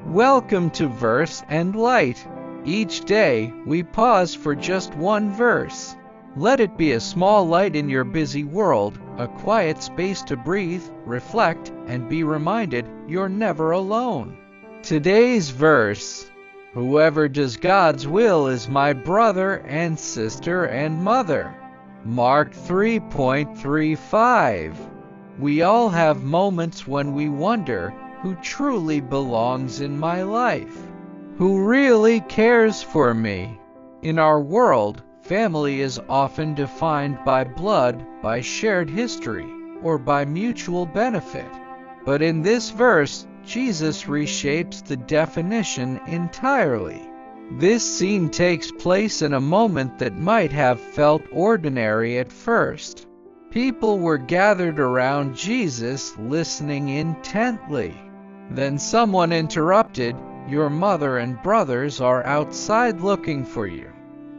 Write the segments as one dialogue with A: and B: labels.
A: Welcome to Verse and Light. Each day, we pause for just one verse. Let it be a small light in your busy world, a quiet space to breathe, reflect, and be reminded you're never alone. Today's verse: whoever does God's will is my brother and sister and mother. Mark 3:35. We all have moments when we wonder, who truly belongs in my life? Who really cares for me? In our world, family is often defined by blood, by shared history, or by mutual benefit. But in this verse, Jesus reshapes the definition entirely. This scene takes place in a moment that might have felt ordinary at first. People were gathered around Jesus, listening intently. Then someone interrupted, "Your mother and brothers are outside looking for you."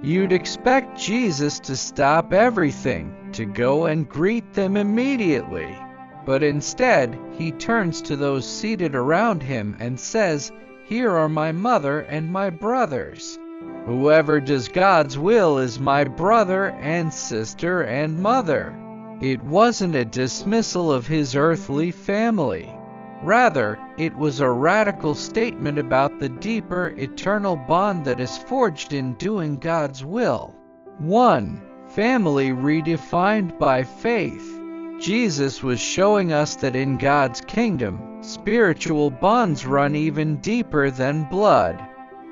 A: You'd expect Jesus to stop everything, to go and greet them immediately. But instead, he turns to those seated around him and says, "Here are my mother and my brothers. Whoever does God's will is my brother and sister and mother." It wasn't a dismissal of his earthly family. Rather, it was a radical statement about the deeper, eternal bond that is forged in doing God's will. 1. Family redefined by faith. Jesus was showing us that in God's kingdom, spiritual bonds run even deeper than blood.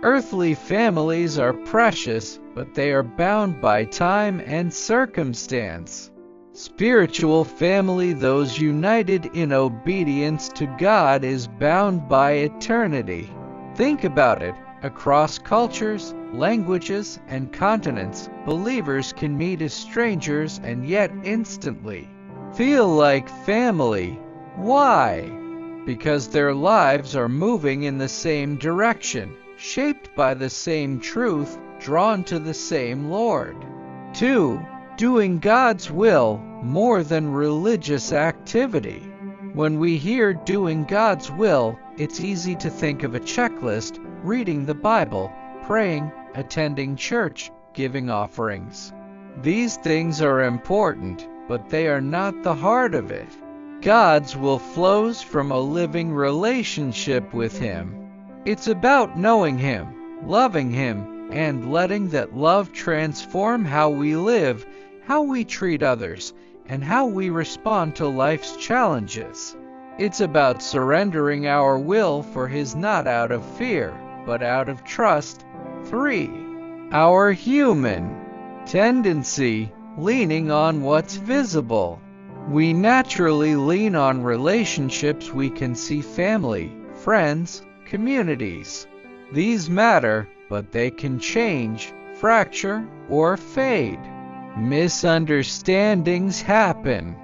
A: Earthly families are precious, but they are bound by time and circumstance. Spiritual family, those united in obedience to God, is bound by eternity. Think about it. Across cultures, languages, and continents, believers can meet as strangers and yet instantly feel like family. Why? Because their lives are moving in the same direction, shaped by the same truth, drawn to the same Lord. 2. Doing God's will more than religious activity. When we hear doing God's will, it's easy to think of a checklist: reading the Bible, praying, attending church, giving offerings. These things are important, but they are not the heart of it. God's will flows from a living relationship with Him. It's about knowing Him, loving Him, and letting that love transform how we live, how we treat others, and how we respond to life's challenges. It's about surrendering our will for His, not out of fear, but out of trust. 3. Our human tendency, leaning on what's visible. We naturally lean on relationships we can see: family, friends, communities. These matter, but they can change, fracture, or fade. Misunderstandings happen.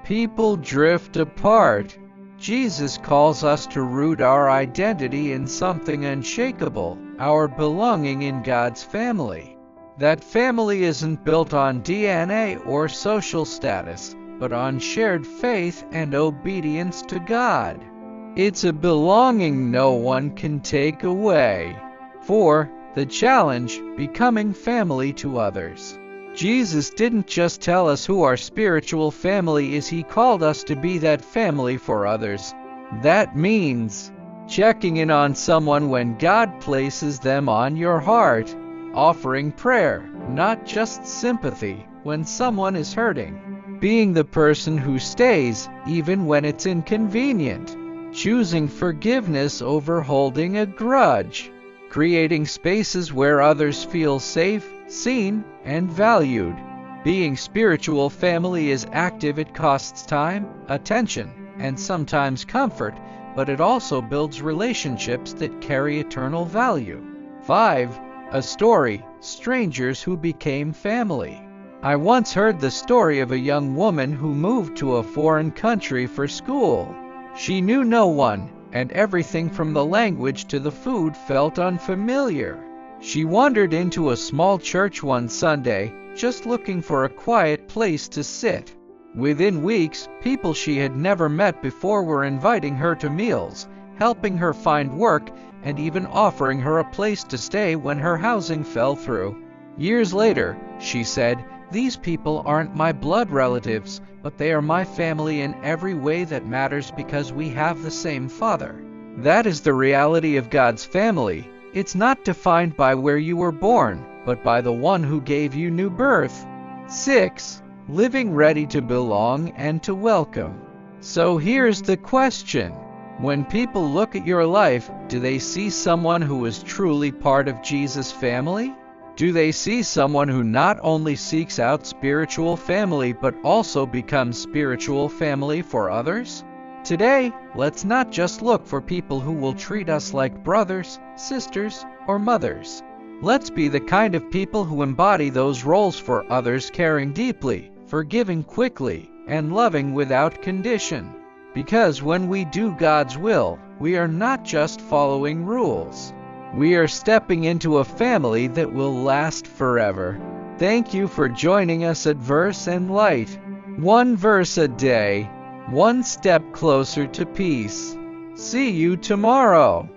A: People drift apart. Jesus calls us to root our identity in something unshakable, our belonging in God's family. That family isn't built on DNA or social status, but on shared faith and obedience to God. It's a belonging no one can take away. 4. The challenge: becoming family to others. Jesus didn't just tell us who our spiritual family is, He called us to be that family for others. That means checking in on someone when God places them on your heart, offering prayer, not just sympathy, when someone is hurting, being the person who stays even when it's inconvenient, choosing forgiveness over holding a grudge, creating spaces where others feel safe, seen, and valued. Being spiritual family is active. It costs time, attention, and sometimes comfort, but it also builds relationships that carry eternal value. 5. A story: strangers who became family. I once heard the story of a young woman who moved to a foreign country for school. She knew no one, and everything from the language to the food felt unfamiliar. She wandered into a small church one Sunday, just looking for a quiet place to sit. Within weeks, people she had never met before were inviting her to meals, helping her find work, and even offering her a place to stay when her housing fell through. Years later, she said, "These people aren't my blood relatives, but they are my family in every way that matters because we have the same Father." That is the reality of God's family. It's not defined by where you were born, but by the one who gave you new birth. 6. Living ready to belong and to welcome. So here's the question. When people look at your life, do they see someone who is truly part of Jesus' family? Do they see someone who not only seeks out spiritual family but also becomes spiritual family for others? Today, let's not just look for people who will treat us like brothers, sisters, or mothers. Let's be the kind of people who embody those roles for others, caring deeply, forgiving quickly, and loving without condition. Because when we do God's will, we are not just following rules. We are stepping into a family that will last forever. Thank you for joining us at Verse and Light. One verse a day, one step closer to peace. See you tomorrow.